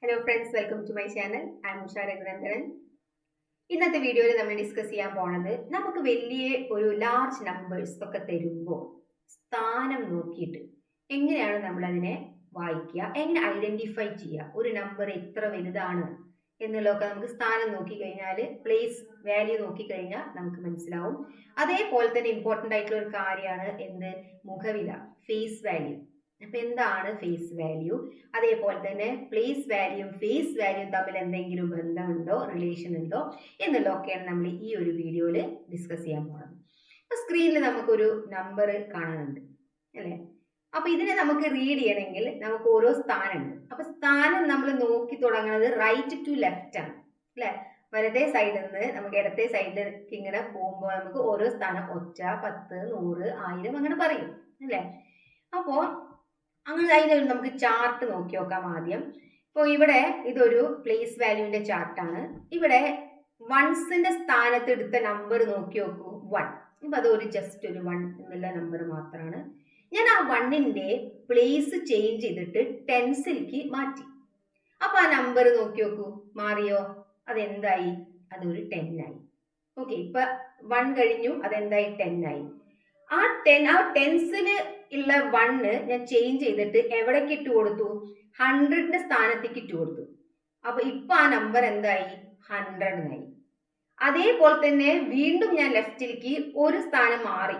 Hello friends, welcome to my channel. I am Usha Raghunandanan. ഇന്നത്തെ വീഡിയോയിൽ നമ്മൾ ഡിസ്കസ് ചെയ്യാൻ പോണത് നമുക്ക് വലിയ ഒരു ലാർജ് നമ്പേഴ്സ് ഒക്കെ തരുമ്പോൾ സ്ഥാനം നോക്കിയിട്ട് എങ്ങനെയാണ് നമ്മൾ അതിനെ വായിക്കുക, എങ്ങനെ ഐഡന്റിഫൈ ചെയ്യുക, ഒരു നമ്പർ എത്ര വലുതാണ് എന്നുള്ളതൊക്കെ നമുക്ക് സ്ഥാനം നോക്കിക്കഴിഞ്ഞാൽ, പ്ലേസ് വാല്യൂ നോക്കിക്കഴിഞ്ഞാൽ നമുക്ക് മനസ്സിലാവും. അതേപോലെ തന്നെ ഇമ്പോർട്ടൻ്റ് ആയിട്ടുള്ള ഒരു കാര്യമാണ് എന്ത്, മുഖവില, ഫേസ് വാല്യൂ. അപ്പൊ എന്താണ് ഫേസ് വാല്യൂ, അതേപോലെ തന്നെ പ്ലേസ് വാല്യൂയും ഫേസ് വാല്യൂയും തമ്മിൽ എന്തെങ്കിലും ബന്ധമുണ്ടോ, റിലേഷൻ ഉണ്ടോ എന്നുള്ളതൊക്കെയാണ് നമ്മൾ ഈ ഒരു വീഡിയോയിൽ ഡിസ്കസ് ചെയ്യാൻ പോകുന്നത്. അപ്പൊ സ്ക്രീനിൽ നമുക്കൊരു നമ്പർ കാണാനുണ്ട് അല്ലേ. അപ്പൊ ഇതിനെ നമുക്ക് റീഡ് ചെയ്യണമെങ്കിൽ നമുക്ക് ഓരോ സ്ഥാനമുണ്ട്. അപ്പൊ സ്ഥാനം നമ്മൾ നോക്കി തുടങ്ങുന്നത് റൈറ്റ് ടു ലെഫ്റ്റ് ആണ് അല്ലെ. വലതേ സൈഡിൽ നിന്ന് നമുക്ക് ഇടത്തെ സൈഡിലേക്ക് ഇങ്ങനെ പോകുമ്പോൾ നമുക്ക് ഓരോ സ്ഥാനം 1, 10, 100, 1000 അങ്ങനെ പറയും അല്ലേ. അപ്പോ അങ്ങനെ അതിന് നമുക്ക് ചാർട്ട് നോക്കി നോക്കാം ആദ്യം. ഇപ്പോൾ ഇവിടെ ഇതൊരു പ്ലേസ് വാല്യൂവിന്റെ ചാർട്ടാണ്. ഇവിടെ വൺസിന്റെ സ്ഥാനത്ത് എടുത്ത നമ്പർ നോക്കി നോക്കൂ, 1. ഇപ്പൊ അതൊരു ജസ്റ്റ് ഒരു 1 എന്നുള്ള നമ്പർ മാത്രമാണ്. ഞാൻ ആ 1ന്റെ പ്ലേസ് ചേഞ്ച് ചെയ്തിട്ട് ടെൻസിലേക്ക് മാറ്റി. അപ്പൊ ആ നമ്പർ നോക്കി നോക്കൂ, മാറിയോ? അതെന്തായി? അതൊരു 10 ആയി. ഓക്കെ, ഇപ്പൊ 1 കഴിഞ്ഞു, അതെന്തായി? 10 ആയി. ആ ടെൻസിന് ഉള്ള 1 ഞാൻ ചേഞ്ച് ചെയ്തിട്ട് എവിടേക്ക് ഇട്ട് കൊടുത്തു? 100ന്റെ സ്ഥാനത്തേക്ക് ഇട്ട് കൊടുത്തു. അപ്പൊ ഇപ്പൊ ആ നമ്പർ എന്തായി? 100 ആയി. അതേപോലെ തന്നെ വീണ്ടും ഞാൻ ലെഫ്റ്റിലേക്ക് ഒരു സ്ഥാനം മാറി.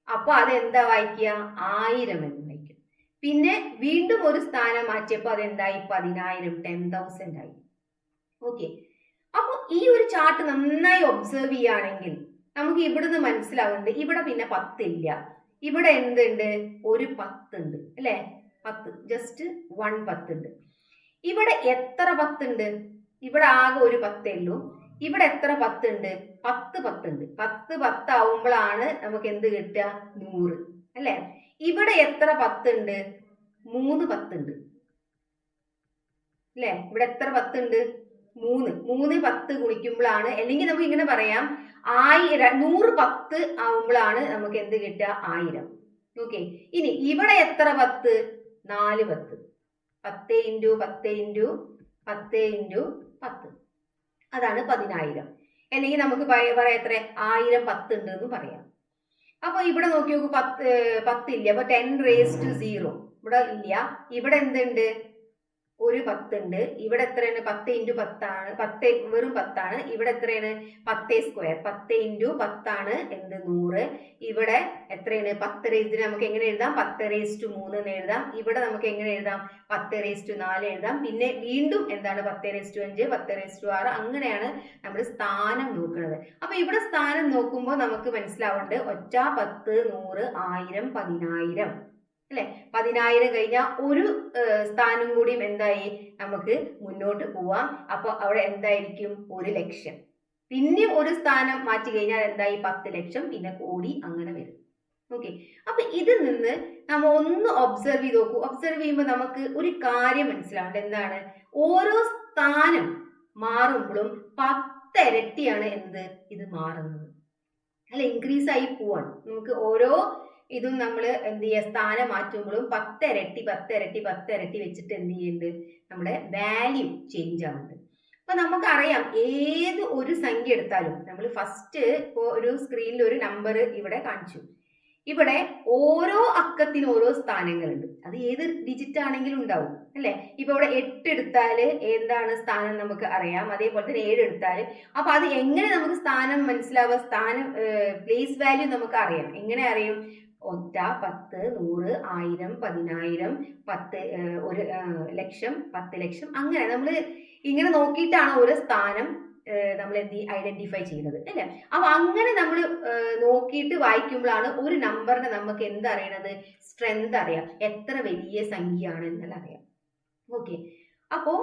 അപ്പൊ അതെന്താ വായിക്കുക? 1000 എന്ന് വായിക്കും. പിന്നെ വീണ്ടും ഒരു സ്ഥാനം മാറ്റിയപ്പോ അതെന്തായി? 10,000, 10,000 ആയി. ഓക്കെ, അപ്പൊ ഈ ഒരു ചാർട്ട് നന്നായി ഒബ്സർവ് ചെയ്യുകയാണെങ്കിൽ നമുക്ക് ഇവിടുന്ന് മനസ്സിലാവുന്നുണ്ട്, ഇവിടെ പിന്നെ 10 ഇല്ല, ഇവിടെ എന്തുണ്ട്? ഒരു 10 ഉണ്ട് അല്ലെ. 10, ജസ്റ്റ് 1 10 ഉണ്ട്. ഇവിടെ എത്ര 10 ഉണ്ട്? ഇവിടെ ആകെ ഒരു 10 ഉള്ളൂ. ഇവിടെ എത്ര 10 ഉണ്ട്? 10 10 ഉണ്ട്. 10 10 ആവുമ്പോഴാണ് നമുക്ക് എന്ത് കിട്ടുക? 100 അല്ലെ. ഇവിടെ എത്ര 10 ഉണ്ട്? 3 10 ഉണ്ട് അല്ലെ. ഇവിടെ എത്ര 10 ഉണ്ട്? 3 10 ഗുണിക്കുമ്പോഴാണ്, അല്ലെങ്കിൽ നമുക്ക് ഇങ്ങനെ പറയാം, 100 10 ആവുമ്പോഴാണ് നമുക്ക് എന്ത് കിട്ടുക? 1000. ഓക്കെ, ഇനി ഇവിടെ എത്ര 10? 4 10. 10 ഇൻറ്റു 10 ഇൻറ്റു 10 ഇൻറ്റു 10, അതാണ് 10,000. അല്ലെങ്കിൽ നമുക്ക് പറയാം എത്ര? 1000 10 ഉണ്ട് എന്ന് പറയാം. അപ്പൊ ഇവിടെ നോക്കി നോക്കൂ, 10 ഇല്ല. അപ്പൊ 10⁻0 ഇവിടെ ഇല്ല. ഇവിടെ എന്തുണ്ട്? ഒരു 10 ഉണ്ട്. ഇവിടെ എത്രയാണ്? 10 ഇൻറ്റു 10 ആണ്. 10 വെറും 10 ആണ്. ഇവിടെ എത്രയാണ്? 10 സ്ക്വയർ. 10 ഇൻറ്റു 10 ആണ് എന്ത്? 100. ഇവിടെ എത്രയാണ്? 10 നമുക്ക് എങ്ങനെ എഴുതാം? 10⁻3 എന്ന് എഴുതാം. ഇവിടെ നമുക്ക് എങ്ങനെ എഴുതാം? 10⁻4 എഴുതാം. പിന്നെ വീണ്ടും എന്താണ്? 10⁻5, 10⁻6, അങ്ങനെയാണ് നമ്മൾ സ്ഥാനം നോക്കുന്നത്. അപ്പൊ ഇവിടെ സ്ഥാനം നോക്കുമ്പോൾ നമുക്ക് മനസ്സിലാവുന്നുണ്ട്, 1, 10, 100, 1000, 10,000 അല്ലെ. 10,000 കഴിഞ്ഞാൽ ഒരു സ്ഥാനം കൂടിയും എന്തായി? നമുക്ക് മുന്നോട്ട് പോവാം. അപ്പൊ അവിടെ എന്തായിരിക്കും? 1,00,000. പിന്നെ ഒരു സ്ഥാനം മാറ്റി കഴിഞ്ഞാൽ എന്തായി? 10,00,000, പിന്നെ കോടി, അങ്ങനെ വരും. ഓക്കെ, അപ്പൊ ഇതിൽ നിന്ന് നമ്മൾ ഒന്ന് ഒബ്സർവ് ചെയ്ത് നോക്കൂ. ഒബ്സർവ് ചെയ്യുമ്പോൾ നമുക്ക് ഒരു കാര്യം മനസ്സിലാവുന്നുണ്ട്. എന്താണ്? ഓരോ സ്ഥാനം മാറുമ്പോഴും 10 ഇരട്ടിയാണ് എന്ത്? ഇത് മാറുന്നത് അല്ല, ഇൻക്രീസ് ആയി പോവാണ്. നമുക്ക് ഓരോ ഇതും നമ്മൾ എന്ത് ചെയ്യുക? സ്ഥാനം മാറ്റുമ്പോഴും 10 ഇരട്ടി 10 ഇരട്ടി 10 ഇരട്ടി വെച്ചിട്ട് എന്ത് ചെയ്യുന്നുണ്ട്? നമ്മുടെ വാല്യൂ ചേഞ്ച് ആവുന്നുണ്ട്. അപ്പൊ നമുക്കറിയാം, ഏത് ഒരു സംഖ്യ എടുത്താലും നമ്മൾ ഫസ്റ്റ് ഇപ്പോൾ ഒരു സ്ക്രീനിൽ ഒരു നമ്പർ ഇവിടെ കാണിച്ചു. ഇവിടെ ഓരോ അക്കത്തിനും ഓരോ സ്ഥാനങ്ങളുണ്ട്. അത് ഏത് ഡിജിറ്റ് ആണെങ്കിലും ഉണ്ടാവും അല്ലെ. ഇപ്പൊ ഇവിടെ 8 എടുത്താൽ എന്താണ് സ്ഥാനം നമുക്ക് അറിയാം. അതേപോലെ തന്നെ 7 എടുത്താൽ. അപ്പൊ അത് എങ്ങനെ നമുക്ക് സ്ഥാനം മനസ്സിലാവുക? സ്ഥാനം പ്ലേസ് വാല്യൂ നമുക്ക് അറിയാം. എങ്ങനെ അറിയും? 1, 10, 100, 1000, 10,000, 10, 1,00,000, 10,00,000, അങ്ങനെ നമ്മൾ ഇങ്ങനെ നോക്കിയിട്ടാണ് ഓരോ സ്ഥാനം നമ്മൾ എന്ത് ഐഡന്റിഫൈ ചെയ്യുന്നത് അല്ലെ. അപ്പൊ അങ്ങനെ നമ്മൾ നോക്കിയിട്ട് വായിക്കുമ്പോഴാണ് ഒരു നമ്പറിനെ നമുക്ക് എന്തറിയണത്? സ്ട്രെങ്ത് അറിയാം, എത്ര വലിയ സംഖ്യയാണ് എന്നെല്ലാം അറിയാം. ഓക്കെ, അപ്പോ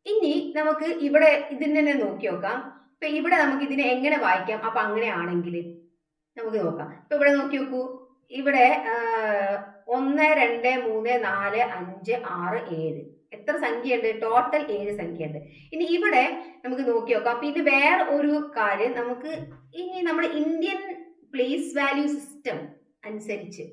ഇനി നമുക്ക് ഇവിടെ ഇതിനെ തന്നെ നോക്കി നോക്കാം. ഇപ്പൊ ഇവിടെ നമുക്ക് ഇതിനെ എങ്ങനെ വായിക്കാം? അപ്പൊ അങ്ങനെയാണെങ്കിൽ നമുക്ക് നോക്കാം. ഇപ്പൊ ഇവിടെ നോക്കി നോക്കൂ. ഇവിടെ 1 2 3 4 5 6 7 എത്ര സംഖ്യയുണ്ട്? ടോട്ടൽ 7 സംഖ്യയുണ്ട്. ഇനി ഇവിടെ നമുക്ക് നോക്കി നോക്കാം. പിന്നെ വേറെ ഒരു കാര്യം, നമുക്ക് ഇനി നമ്മുടെ ഇന്ത്യൻ പ്ലേസ് വാല്യൂ സിസ്റ്റം അനുസരിച്ച്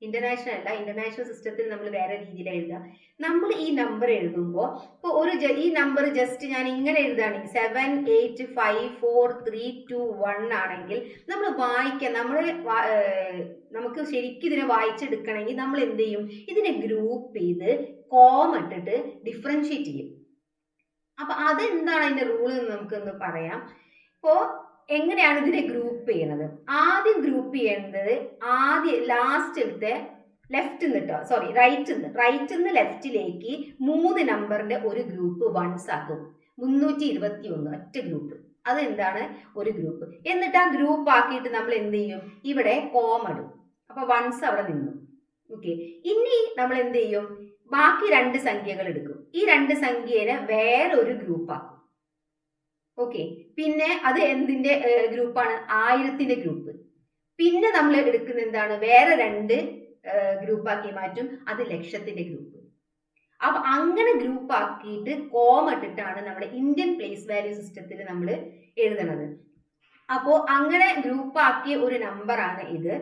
ഇന്റർനാഷണൽ അല്ല, ഇന്റർനാഷണൽ സിസ്റ്റത്തിൽ നമ്മൾ വേറെ രീതിയിൽ എഴുതുക. നമ്മൾ ഈ നമ്പർ എഴുതുമ്പോൾ ഇപ്പോൾ ഈ നമ്പർ ജസ്റ്റ് ഞാൻ ഇങ്ങനെ എഴുതുകയാണെങ്കിൽ 7854321 ആണെങ്കിൽ നമ്മൾ നമുക്ക് ശരിക്കും ഇതിനെ വായിച്ചെടുക്കണമെങ്കിൽ നമ്മൾ എന്ത് ചെയ്യും? ഇതിനെ ഗ്രൂപ്പ് ചെയ്ത് കോമ ഇട്ടിട്ട് ഡിഫറൻഷിയേറ്റ് ചെയ്യും. അപ്പൊ അതെന്താണ് അതിന്റെ റൂൾ എന്ന് നമുക്കൊന്ന് പറയാം. ഇപ്പോ എങ്ങനെയാണ് ഇതിനെ ഗ്രൂപ്പ് ചെയ്യുന്നത്? ആദ്യം ഗ്രൂപ്പ് ചെയ്യേണ്ടത് ലാസ്റ്റിലത്തെ ലെഫ്റ്റ് നിന്ന് റൈറ്റ് നിന്ന് ലെഫ്റ്റിലേക്ക് 3 നമ്പറിന്റെ ഒരു ഗ്രൂപ്പ് വൺസ് ആക്കും. 321 ഒറ്റ ഗ്രൂപ്പ്, അതെന്താണ് ഒരു ഗ്രൂപ്പ്. എന്നിട്ട് ആ ഗ്രൂപ്പ് ആക്കിയിട്ട് നമ്മൾ എന്ത് ചെയ്യും? ഇവിടെ കോമ ഇടും. അപ്പൊ വൺസ് അവിടെ നിന്നു. ഓക്കെ, ഇനി നമ്മൾ എന്ത് ചെയ്യും? ബാക്കി 2 സംഖ്യകൾ എടുക്കും. ഈ 2 സംഖ്യേനെ വേറൊരു ഗ്രൂപ്പ് ആക്കും. ഓക്കെ, പിന്നെ അത് എന്തിന്റെ ഗ്രൂപ്പാണ്? 1000ന്റെ ഗ്രൂപ്പ്. പിന്നെ നമ്മൾ എടുക്കുന്ന എന്താണ്? വേറെ 2 ഗ്രൂപ്പാക്കി മാറ്റും, അത് ലക്ഷത്തിന്റെ ഗ്രൂപ്പ്. അപ്പൊ അങ്ങനെ ഗ്രൂപ്പ് ആക്കിയിട്ട് കോമ ഇട്ടിട്ടാണ് നമ്മുടെ ഇന്ത്യൻ പ്ലേസ് വാല്യൂ സിസ്റ്റത്തിൽ നമ്മൾ എഴുതുന്നത്. അപ്പോ അങ്ങനെ ഗ്രൂപ്പ് ആക്കിയ ഒരു നമ്പറാണ് ഇത്.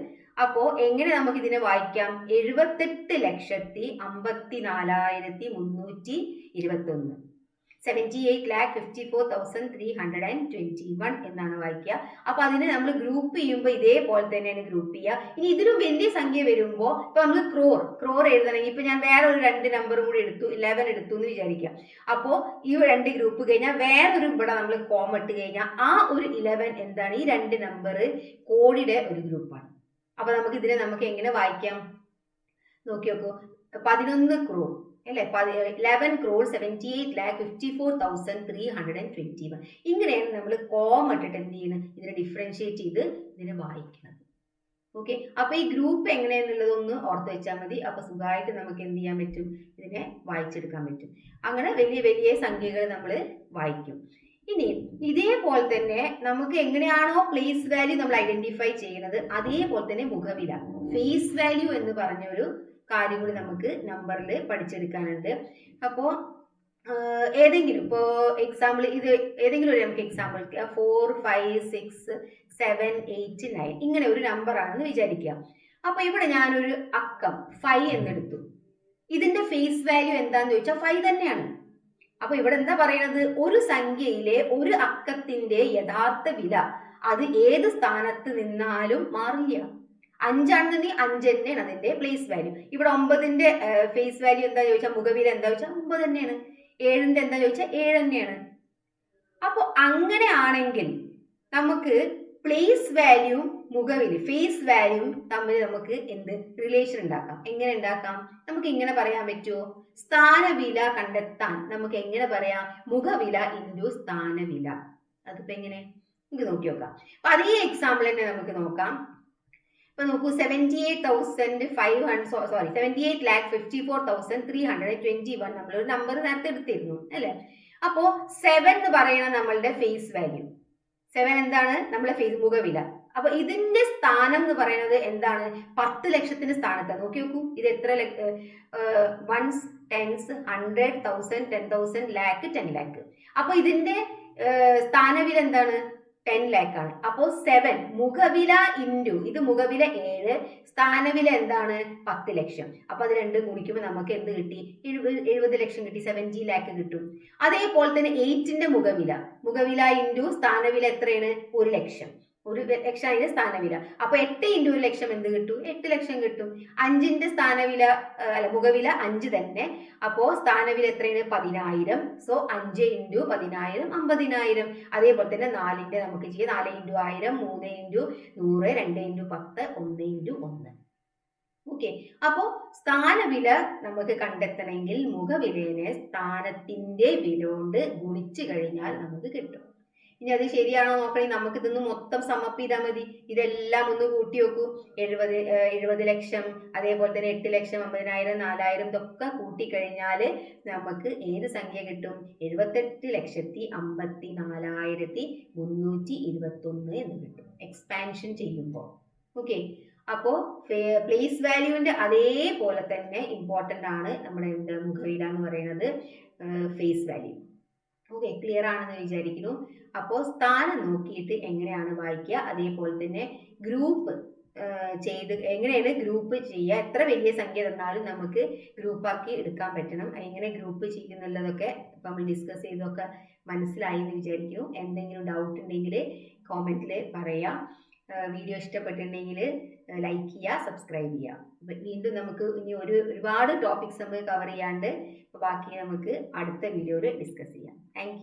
അപ്പോ എങ്ങനെ നമുക്ക് ഇതിനെ വായിക്കാം? 78,54,321 78,54,321 എന്നാണ് വായിക്കുക. അപ്പൊ അതിനെ നമ്മൾ ഗ്രൂപ്പ് ചെയ്യുമ്പോൾ ഇതേപോലെ തന്നെയാണ് ഗ്രൂപ്പ് ചെയ്യുക. ഇനി ഇതിലും വലിയ സംഖ്യ വരുമ്പോൾ ഇപ്പൊ നമുക്ക് ക്രോർ എഴുതണമെങ്കിൽ ഇപ്പൊ ഞാൻ വേറെ ഒരു 2 നമ്പറും കൂടി എടുത്തു, 11 എടുത്തു എന്ന് വിചാരിക്കാം. അപ്പോ ഈ 2 ഗ്രൂപ്പ് കഴിഞ്ഞാൽ വേറൊരു ഇവിടെ നമ്മൾ കോമ ഇട്ട് കഴിഞ്ഞാൽ ആ ഒരു 11 എന്താണ്? ഈ 2 നമ്പർ കോഡിയുടെ ഒരു ഗ്രൂപ്പാണ്. അപ്പൊ നമുക്ക് ഇതിനെ എങ്ങനെ വായിക്കാം? നോക്കി നോക്കൂ. 11 ക്രോർ അല്ലെ, 11 crore 78,54,321. ഇങ്ങനെയാണ് നമ്മൾ കോമ ഇട്ടിട്ട് എന്ത് ചെയ്യുന്നത്? ഇതിനെ ഡിഫറൻഷിയേറ്റ് ചെയ്ത് ഇതിനെ വായിക്കുന്നത്. ഓക്കെ, അപ്പൊ ഈ ഗ്രൂപ്പ് എങ്ങനെയാന്നുള്ളതൊന്ന് ഓർത്ത് വെച്ചാൽ മതി. അപ്പൊ സുഖമായിട്ട് നമുക്ക് എന്ത് ചെയ്യാൻ പറ്റും? ഇതിനെ വായിച്ചെടുക്കാൻ പറ്റും. അങ്ങനെ വലിയ വലിയ സംഖ്യകൾ നമ്മൾ വായിക്കും. ഇനി ഇതേപോലെ തന്നെ നമുക്ക് എങ്ങനെയാണോ പ്ലേസ് വാല്യൂ നമ്മൾ ഐഡന്റിഫൈ ചെയ്യുന്നത്, അതേപോലെ തന്നെ മുഖവില, ഫേസ് വാല്യൂ എന്ന് പറഞ്ഞൊരു കാര്യം കൂടി നമുക്ക് നമ്പറിൽ പഠിച്ചെടുക്കാനുണ്ട്. അപ്പോൾ ഏതെങ്കിലും ഇപ്പോൾ എക്സാമ്പിൾ ഇത് ഏതെങ്കിലും ഒരു നമുക്ക് എക്സാമ്പിൾ 4, 5, 6, 7, 8, 9 ഇങ്ങനെ ഒരു നമ്പർ ആണെന്ന് വിചാരിക്കുക. അപ്പൊ ഇവിടെ ഞാനൊരു അക്കം 5 എന്നെടുത്തു. ഇതിന്റെ ഫേസ് വാല്യൂ എന്താന്ന് ചോദിച്ചാൽ 5 തന്നെയാണ്. അപ്പൊ ഇവിടെ എന്താ പറയുന്നത്? ഒരു സംഖ്യയിലെ ഒരു അക്കത്തിന്റെ യഥാർത്ഥ വില അത് ഏത് സ്ഥാനത്ത് നിന്നാലും മാറില്ല. 5 ആണെന്നുണ്ടെങ്കിൽ 5 തന്നെയാണ് അതിന്റെ പ്ലേസ് വാല്യൂ. ഇവിടെ 9ന്റെ ഫേസ് വാല്യൂ എന്താ ചോദിച്ചാൽ, മുഖവില എന്താ ചോദിച്ചാൽ 9 തന്നെയാണ്. 7ന്റെ എന്താ ചോദിച്ചാൽ 7 തന്നെയാണ്. അപ്പൊ അങ്ങനെ ആണെങ്കിൽ നമുക്ക് പ്ലേസ് വാല്യൂ മുഖവില ഫേസ് വാല്യൂ തമ്മിൽ നമുക്ക് എന്ത് റിലേഷൻ ഉണ്ടാക്കാം? എങ്ങനെ ഉണ്ടാക്കാം? നമുക്ക് ഇങ്ങനെ പറയാൻ പറ്റുമോ? സ്ഥാനവില കണ്ടെത്താൻ നമുക്ക് എങ്ങനെ പറയാം? മുഖവില ഇൻറ്റു സ്ഥാനവില. അതിപ്പോ എങ്ങനെ നമുക്ക് നോക്കി നോക്കാം. അപ്പൊ അതേ എക്സാമ്പിൾ തന്നെ നമുക്ക് നോക്കാം. ഇപ്പൊ നോക്കൂ, 78,54,321 നമ്മളൊരു നമ്പർ നേരത്തെ എടുത്തിരുന്നു അല്ലെ. അപ്പോ 7 എന്ന് പറയുന്ന നമ്മളുടെ ഫേസ് വാല്യൂ. 7 എന്താണ്? നമ്മളെ ഫേസ് മുഖവില. അപ്പൊ ഇതിന്റെ സ്ഥാനം എന്ന് പറയുന്നത് എന്താണ്? 10 ലക്ഷത്തിന്റെ സ്ഥാനത്താണ്. നോക്കി നോക്കൂ, ഇത് എത്ര വൺസ്, ടെൻസ്, 100, 1000, 10,000, ലാക്ക്, 10 ലാക്ക്. അപ്പൊ ഇതിന്റെ സ്ഥാനവില എന്താണ്? 10 lakh ആണ്. അപ്പോൾ 7 മുഖവില ഇൻറ്റു ഇത് മുഖവില 7, സ്ഥാനവില എന്താണ്? 10 ലക്ഷം. അപ്പൊ അത് രണ്ടും കുടിക്കുമ്പോൾ നമുക്ക് എന്ത് കിട്ടി? 70 ലക്ഷം കിട്ടി, 70 lakh കിട്ടും. അതേപോലെ തന്നെ 8ന്റെ മുഖവില ഇൻറ്റു സ്ഥാനവില എത്രയാണ്? 1 ലക്ഷം. 1 ലക്ഷം അതിന്റെ സ്ഥാനവില. അപ്പൊ 8 ഇൻറ്റു 1 ലക്ഷം എന്ത് കിട്ടും? 8 ലക്ഷം കിട്ടും. 5ന്റെ സ്ഥാനവില മുഖവില 5 തന്നെ. അപ്പോ സ്ഥാനവില എത്രയാണ്? 10,000. So 5 into 10,000 50,000. അതേപോലെ തന്നെ 4ന്റെ നമുക്ക് ചെയ്യാം. 4 into 1000, 3 into 100, 2 into 10, 1 into 1. Okay, അപ്പോ സ്ഥാനവില നമുക്ക് കണ്ടെത്തണമെങ്കിൽ മുഖവിലയെ സ്ഥാനത്തിന്റെ വില കൊണ്ട് ഗുണിച്ചു കഴിഞ്ഞാൽ നമുക്ക് കിട്ടും. ഇനി അത് ശരിയാണോ നോക്കണേ, നമുക്ക് ഇതൊന്ന് മൊത്തം സമ്മപ്പ് ചെയ്താൽ മതി. ഇതെല്ലാം ഒന്ന് കൂട്ടി നോക്കൂ. 70 ലക്ഷം, അതേപോലെ തന്നെ 8 ലക്ഷം, 50,000, 4,000 ഇതൊക്കെ കൂട്ടിക്കഴിഞ്ഞാൽ നമുക്ക് ഏത് സംഖ്യ കിട്ടും? 78,54,321 എന്ന് കിട്ടും എക്സ്പാൻഷൻ ചെയ്യുമ്പോൾ. ഓക്കെ, അപ്പോ പ്ലേസ് വാല്യൂവിന്റെ അതേപോലെ തന്നെ ഇമ്പോർട്ടന്റ് ആണ് നമ്മുടെ മുഖവില എന്ന് പറയുന്നത്, ഫേസ് വാല്യൂ. ഓക്കെ, ക്ലിയർ ആണെന്ന് വിചാരിക്കുന്നു. അപ്പോൾ സ്ഥാനം നോക്കിയിട്ട് എങ്ങനെയാണ് വായിക്കുക, അതേപോലെ തന്നെ ഗ്രൂപ്പ് എങ്ങനെയാണ് ഗ്രൂപ്പ് ചെയ്യുക, എത്ര വലിയ സംഖ്യ തന്നാലും നമുക്ക് ഗ്രൂപ്പാക്കി എടുക്കാൻ പറ്റണം, എങ്ങനെ ഗ്രൂപ്പ് ചെയ്യുന്നുള്ളതൊക്കെ ഇപ്പം നമ്മൾ ഡിസ്കസ് ചെയ്തൊക്കെ മനസ്സിലായി എന്ന് വിചാരിക്കുന്നു. എന്തെങ്കിലും ഡൗട്ട് ഉണ്ടെങ്കിൽ കോമെന്റിൽ പറയാം. വീഡിയോ ഇഷ്ടപ്പെട്ടിട്ടുണ്ടെങ്കിൽ ലൈക്ക് ചെയ്യുക, സബ്സ്ക്രൈബ് ചെയ്യുക. വീണ്ടും നമുക്ക് ഇനി ഒരുപാട് ടോപ്പിക്സ് നമുക്ക് കവർ ചെയ്യാണ്ട് ബാക്കി നമുക്ക് അടുത്ത വീഡിയോയിൽ ഡിസ്കസ് ചെയ്യാം. താങ്ക്